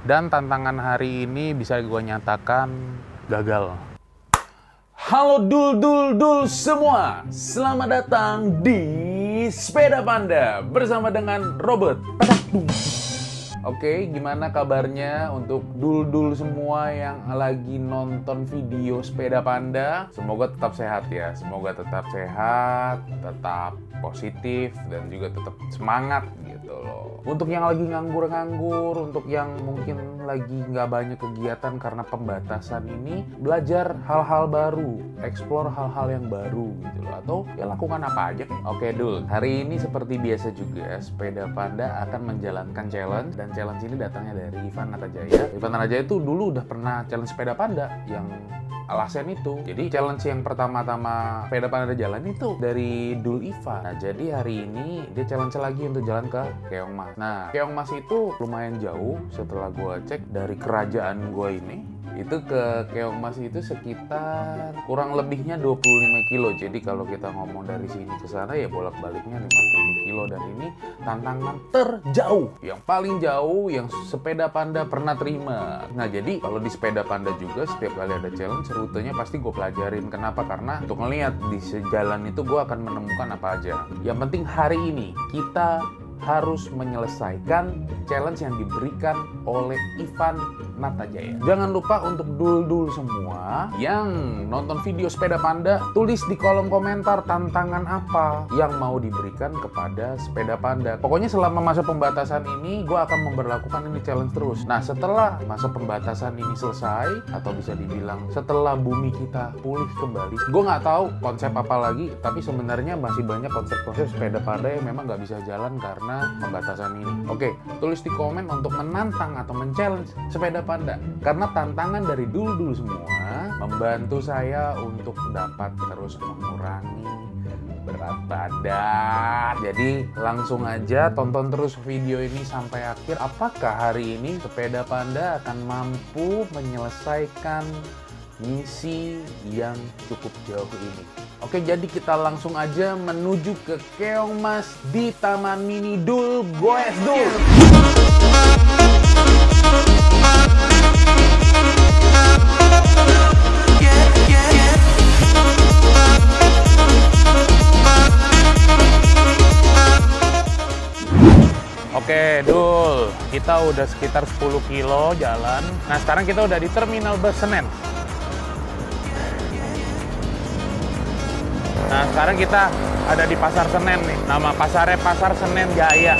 Dan tantangan hari ini bisa gue nyatakan gagal. Halo dul semua, selamat datang di Sepeda Panda bersama dengan Robert. Oke, gimana kabarnya untuk dul semua yang lagi nonton video Sepeda Panda? Semoga tetap sehat ya, semoga tetap sehat, tetap positif, dan juga tetap semangat gitu loh. Untuk yang lagi nganggur, untuk yang mungkin lagi nggak banyak kegiatan karena pembatasan ini, belajar hal-hal baru, explore hal-hal yang baru gitu loh, atau ya lakukan apa aja. Oke dul, hari ini seperti biasa juga Sepeda Panda akan menjalankan challenge, dan challenge ini datangnya dari Ivan Natajaya. Ivan Natajaya itu dulu udah pernah challenge Sepeda Panda yang alasan itu. Jadi challenge yang pertama-tama Sepeda Panda jalan itu dari Dul Ivan. Nah, jadi hari ini dia challenge lagi untuk jalan ke Keongmas. Nah, Keongmas itu lumayan jauh setelah gue cek dari kerajaan gue ini. Itu ke Keongmas itu sekitar kurang lebihnya 25 kilo. Jadi kalau kita ngomong dari sini ke sana ya bolak-baliknya 50 kilo. Dan ini tantangan terjauh, yang paling jauh yang Sepeda Panda pernah terima. Nah jadi kalau di Sepeda Panda juga setiap kali ada challenge, rutenya pasti gue pelajarin. Kenapa? Karena untuk ngelihat di sejalan itu gue akan menemukan apa aja. Yang penting hari ini kita harus menyelesaikan challenge yang diberikan oleh Ivan Natajaya. Jangan lupa untuk dul semua yang nonton video Sepeda Panda, tulis di kolom komentar tantangan apa yang mau diberikan kepada Sepeda Panda. Pokoknya selama masa pembatasan ini gue akan memberlakukan ini challenge terus. Nah setelah masa pembatasan ini selesai, atau bisa dibilang setelah bumi kita pulih kembali, gue nggak tahu konsep apa lagi, tapi sebenarnya masih banyak konsep-konsep Sepeda Panda yang memang nggak bisa jalan karena pembatasan ini. Oke, tulis di komen untuk menantang atau men-challenge Sepeda Panda. Karena tantangan dari dul semua membantu saya untuk dapat terus mengurangi berat badan. Jadi langsung aja tonton terus video ini sampai akhir. Apakah hari ini Sepeda Panda akan mampu menyelesaikan misi yang cukup jauh ini? Oke, jadi kita langsung aja menuju ke Keongmas di Taman Mini Dul Goes Dul. Oke Dul, kita udah sekitar 10 kilo jalan. Nah sekarang kita udah di Terminal Bus Senen. Nah sekarang kita ada di Pasar Senen nih. Nama pasarnya Pasar Senen Jaya.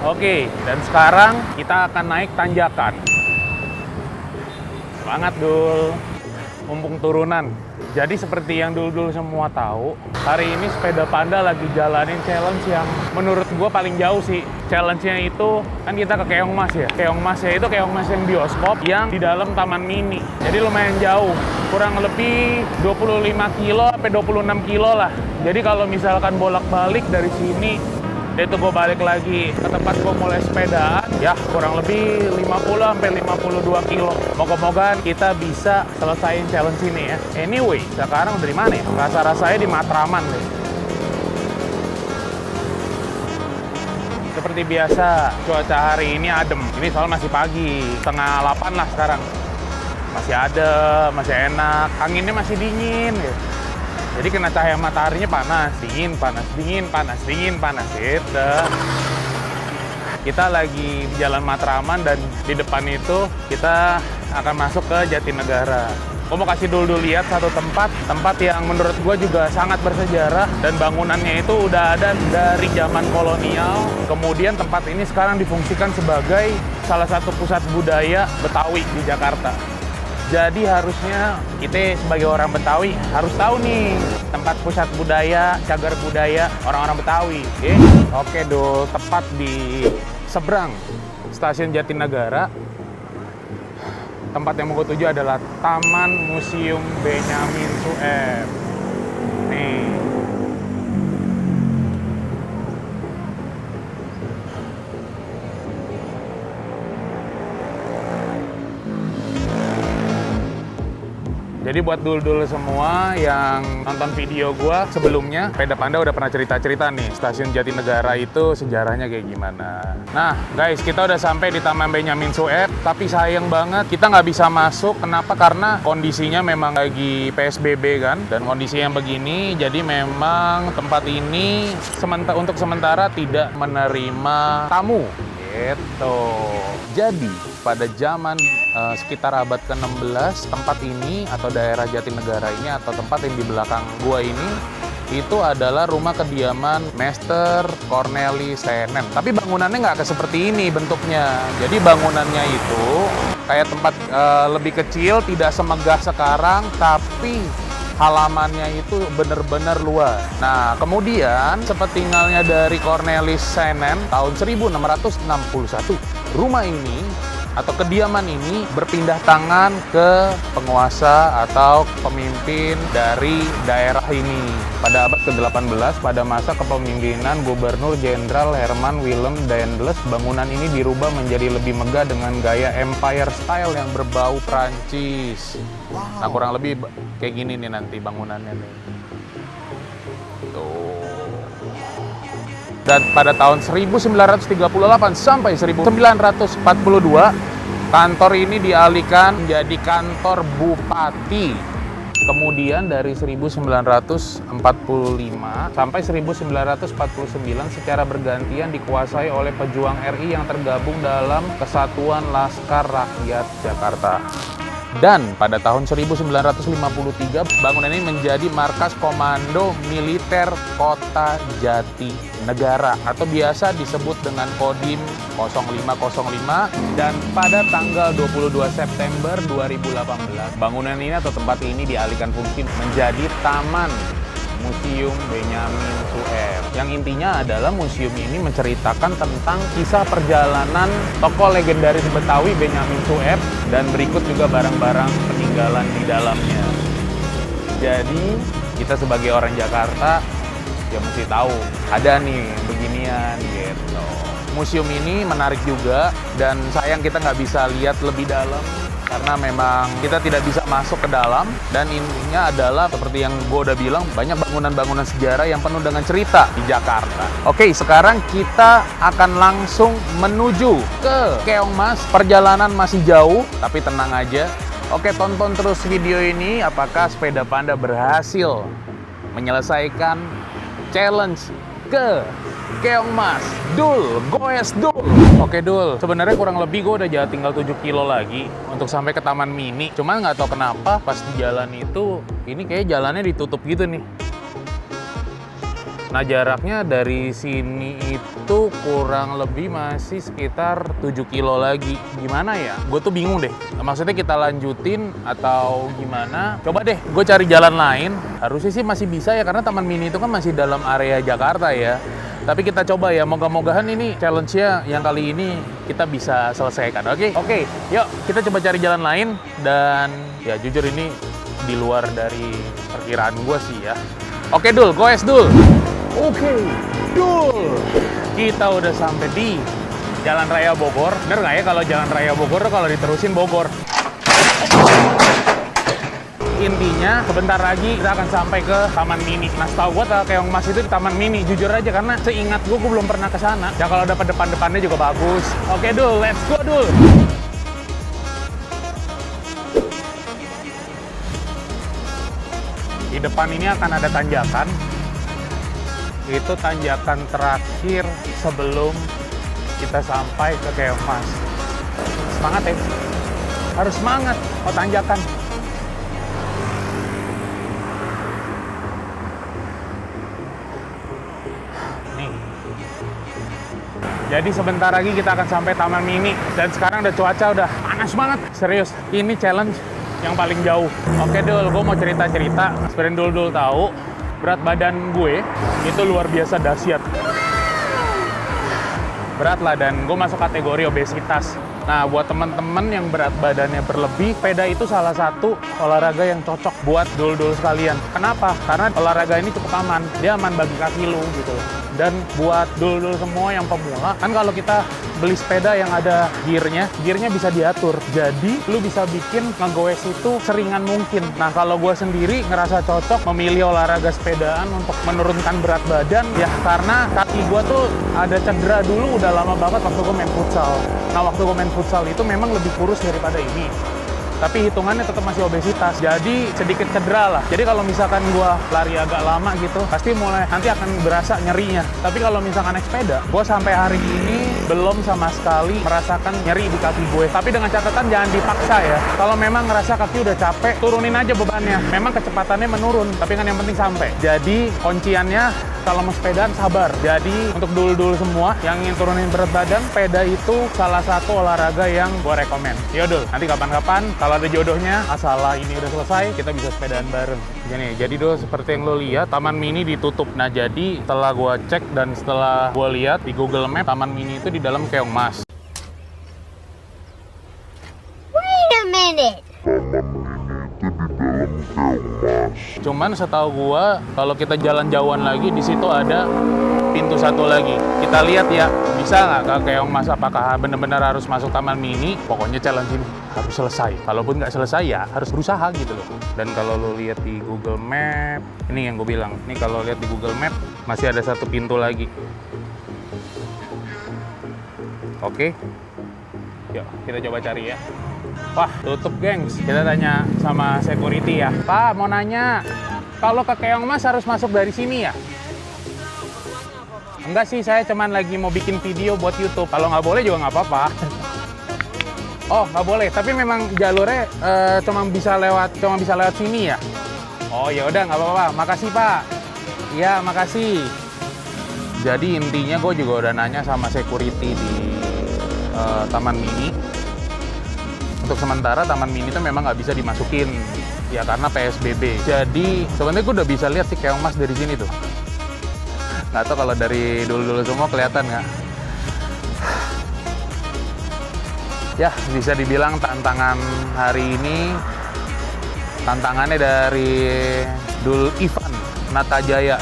Oke, dan sekarang kita akan naik tanjakan. Semangat Dul, mumpung turunan. Jadi seperti yang dul semua tahu, hari ini Sepeda Panda lagi jalanin challenge yang menurut gue paling jauh sih. Challenge-nya itu, kan kita ke Keongmas ya. Keongmasnya itu Keongmas yang bioskop yang di dalam Taman Mini. Jadi lumayan jauh, kurang lebih 25 kilo sampai 26 kilo lah. Jadi kalau misalkan bolak-balik dari sini, itu gue balik lagi ke tempat gue mulai sepedaan, ya kurang lebih 50 sampai 52 kilo. Moga-moga kita bisa selesaiin challenge ini ya. Anyway, sekarang dari mana ya? Rasa-rasanya di Matraman deh. Seperti biasa, cuaca hari ini adem. Ini soal masih pagi, setengah 8 lah sekarang. Masih adem, masih enak, anginnya masih dingin ya. Jadi kena cahaya mataharinya panas, dingin, panas, dingin, panas, dingin, panas gitu. Kita lagi di Jalan Matraman dan di depan itu kita akan masuk ke Jatinegara. Gue mau kasih dulu lihat satu tempat yang menurut gue juga sangat bersejarah, dan bangunannya itu udah ada dari zaman kolonial. Kemudian tempat ini sekarang difungsikan sebagai salah satu pusat budaya Betawi di Jakarta. Jadi harusnya kita sebagai orang Betawi harus tahu nih tempat pusat budaya, cagar budaya orang-orang Betawi. Oke Dul, tepat di seberang stasiun Jatinegara. Tempat yang mau gue tuju adalah Taman Museum Benyamin Sueb. Nih. Jadi buat dul-dul semua yang nonton video gua sebelumnya, Sepeda Panda udah pernah cerita-cerita nih, Stasiun Jatinegara itu sejarahnya kayak gimana. Nah, guys, kita udah sampai di Taman Benyamin Sueb, tapi sayang banget kita nggak bisa masuk. Kenapa? Karena kondisinya memang lagi PSBB kan, dan kondisi yang begini, jadi memang tempat ini untuk sementara tidak menerima tamu. Gitu. Jadi, pada zaman sekitar abad ke-16, tempat ini atau daerah Jatinegara ini atau tempat yang di belakang gua ini itu adalah rumah kediaman Master Cornelis Saenen. Tapi bangunannya nggak seperti ini bentuknya. Jadi bangunannya itu kayak tempat lebih kecil, tidak semegah sekarang, tapi halamannya itu benar-benar luas. Nah, kemudian sepeninggalnya dari Cornelis Saenen tahun 1661, rumah ini atau kediaman ini berpindah tangan ke penguasa atau pemimpin dari daerah ini. Pada abad ke-18, pada masa kepemimpinan Gubernur Jenderal Herman Willem Daendels, bangunan ini dirubah menjadi lebih megah dengan gaya Empire Style yang berbau Prancis. Nah, kurang lebih kayak gini nih nanti bangunannya nih. Tuh. Dan pada tahun 1938 sampai 1942, kantor ini dialihkan menjadi kantor bupati. Kemudian dari 1945 sampai 1949 secara bergantian dikuasai oleh pejuang RI yang tergabung dalam Kesatuan Laskar Rakyat Jakarta. Dan pada tahun 1953, bangunan ini menjadi markas Komando Militer Kota Jatinegara atau biasa disebut dengan Kodim 0505. Dan pada tanggal 22 September 2018, bangunan ini atau tempat ini dialihkan fungsi menjadi Taman Museum Benyamin Sueb. Yang intinya adalah museum ini menceritakan tentang kisah perjalanan tokoh legendaris Betawi Benyamin Sueb dan berikut juga barang-barang peninggalan di dalamnya. Jadi kita sebagai orang Jakarta ya mesti tahu ada nih beginian gitu. Museum ini menarik juga dan sayang kita nggak bisa lihat lebih dalam karena memang kita tidak bisa masuk ke dalam, dan intinya adalah seperti yang gue udah bilang, banyak bangunan-bangunan sejarah yang penuh dengan cerita di Jakarta. Oke, sekarang kita akan langsung menuju ke Keongmas. Perjalanan masih jauh, tapi tenang aja. Oke, tonton terus video ini apakah Sepeda Panda berhasil menyelesaikan challenge ke Keongmas. Dul, goes Dul. Oke Dul, sebenarnya kurang lebih gue udah tinggal 7 kilo lagi untuk sampai ke Taman Mini. Cuman nggak tahu kenapa pas di jalan itu, ini kayak jalannya ditutup gitu nih. Nah, jaraknya dari sini itu kurang lebih masih sekitar 7 kilo lagi. Gimana ya? Gue tuh bingung deh. Maksudnya kita lanjutin atau gimana? Coba deh, gue cari jalan lain. Harusnya sih masih bisa ya, karena Taman Mini itu kan masih dalam area Jakarta ya. Tapi kita coba ya, moga-mogahan ini challenge-nya yang kali ini kita bisa selesaikan. Oke, yuk kita coba cari jalan lain. Dan ya jujur ini di luar dari perkiraan gue sih ya. Oke Dul, goes Dul. Oke, Dul. Kita udah sampai di Jalan Raya Bogor. Bener nggak ya kalau Jalan Raya Bogor kalau diterusin Bogor? Intinya sebentar lagi kita akan sampai ke Taman Mini. Nah, setahu gue Keongmas itu di Taman Mini, jujur aja karena seingat gue belum pernah ke sana. Ya kalau dapat depan-depannya juga bagus. Oke Dul, let's go Dul. Di depan ini akan ada tanjakan. Itu tanjakan terakhir sebelum kita sampai ke Keongmas. Semangat ya. Harus semangat. Oh, tanjakan. Jadi sebentar lagi kita akan sampai Taman Mini. Dan sekarang udah cuaca udah panas banget. Serius, ini challenge yang paling jauh. Oke Dul, gue mau cerita-cerita. Seperti Dul tahu, berat badan gue itu luar biasa dahsyat. Berat lah, dan gue masuk kategori obesitas. Nah, buat teman-teman yang berat badannya berlebih, sepeda itu salah satu olahraga yang cocok buat dul-dul sekalian. Kenapa? Karena olahraga ini cukup aman. Dia aman bagi kaki lu gitu. Dan buat dul-dul semua yang pemula, kan kalau kita beli sepeda yang ada gearnya bisa diatur. Jadi lu bisa bikin ngegoes itu seringan mungkin. Nah kalau gue sendiri ngerasa cocok memilih olahraga sepedaan untuk menurunkan berat badan ya, karena kaki gue tuh ada cedera dulu udah lama banget waktu gue main futsal. Nah waktu gue main futsal itu memang lebih kurus daripada ini, tapi hitungannya tetap masih obesitas, jadi sedikit cedera lah. Jadi kalau misalkan gua lari agak lama gitu, pasti mulai nanti akan berasa nyerinya. Tapi kalau misalkan naik sepeda, gua sampai hari ini belum sama sekali merasakan nyeri di kaki gue. Tapi dengan catatan jangan dipaksa ya. Kalau memang ngerasa kaki udah capek, turunin aja bebannya. Memang kecepatannya menurun, tapi kan yang penting sampai. Jadi kunciannya kalau mau sepedaan sabar. Jadi untuk dul-dul semua yang ingin turunin berat badan, sepeda itu salah satu olahraga yang gue rekomen. Yaudah, nanti kapan-kapan kalau ada jodohnya, masalah ini udah selesai, kita bisa sepedaan bareng. Gini, jadi dulu seperti yang lo lihat, Taman Mini ditutup. Nah jadi setelah gue cek dan setelah gue lihat di Google Map, Taman Mini itu di dalam Keongmas. Wait a minute. Cuman setahu gua kalau kita jalan jauhan lagi di situ ada pintu satu lagi. Kita lihat ya, bisa nggak ke Keongmas, apakah benar-benar harus masuk Taman Mini? Pokoknya challenge ini harus selesai. Kalaupun nggak selesai ya harus berusaha gitu loh. Dan kalau lo lihat di Google Map, ini yang gue bilang, ini kalau lihat di Google Map masih ada satu pintu lagi. Oke, yuk kita coba cari ya. Wah, tutup gengs. Kita tanya sama security ya. Pak, mau nanya, kalau ke Keongmas harus masuk dari sini ya? Enggak sih, saya cuman lagi mau bikin video buat YouTube. Kalau nggak boleh juga nggak apa-apa. Oh, nggak boleh. Tapi memang jalurnya cuma bisa lewat sini ya? Oh, ya udah nggak apa-apa. Makasih, Pak. Iya, makasih. Jadi intinya gue juga udah nanya sama security di Taman Mini. Untuk sementara Taman Mini itu memang nggak bisa dimasukin ya karena PSBB. Jadi sebenarnya gue udah bisa lihat si Keongmas dari sini tuh. Nggak tahu kalau dari dulu-dulu semua kelihatan nggak? Ya bisa dibilang tantangan hari ini, tantangannya dari Dul Ivan Natajaya.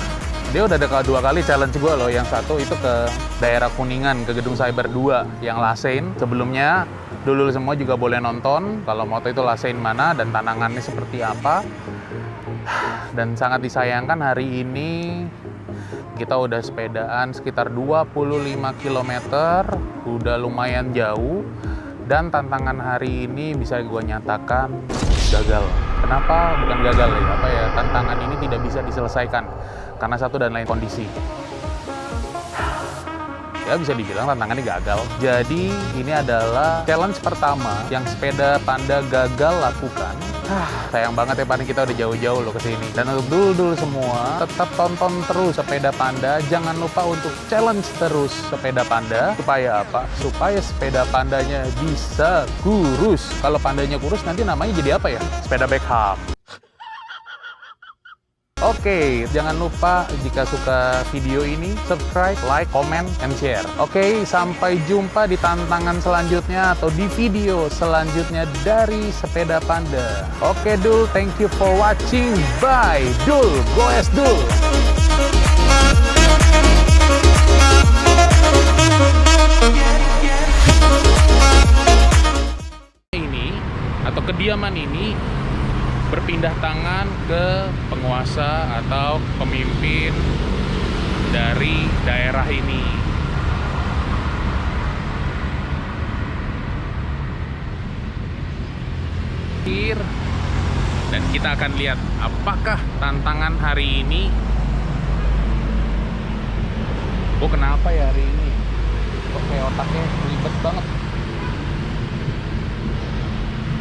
Dia udah ada dua kali challenge gue loh. Yang satu itu ke daerah Kuningan, ke Gedung Cyber 2 yang Lasein. Sebelumnya dulu semua juga boleh nonton kalau mau tahu itu Lasein mana dan tantangannya seperti apa. Dan sangat disayangkan hari ini kita udah sepedaan sekitar 25 km, udah lumayan jauh. Dan tantangan hari ini bisa gue nyatakan gagal. Kenapa? Bukan gagal ya, tantangan ini tidak bisa diselesaikan karena satu dan lain kondisi. Ya bisa dibilang tantangannya gagal. Jadi ini adalah challenge pertama yang Sepeda Panda gagal lakukan. Sayang banget ya, paling kita udah jauh-jauh loh ke sini. Dan untuk dulu-dulu semua, tetap tonton terus Sepeda Panda. Jangan lupa untuk challenge terus Sepeda Panda. Supaya apa? Supaya sepeda pandanya bisa kurus. Kalau pandanya kurus nanti namanya jadi apa ya? Sepeda Beckham. Oke, jangan lupa jika suka video ini, subscribe, like, comment, and share. Oke, sampai jumpa di tantangan selanjutnya atau di video selanjutnya dari Sepeda Panda. Oke, Dul, thank you for watching. Bye, Dul. Goes, Dul. Ini, atau kediaman ini, berpindah tangan ke penguasa atau pemimpin dari daerah ini. Dan kita akan lihat apakah tantangan hari ini. Oh, kenapa ya hari ini? Kok kayak otaknya ribet banget.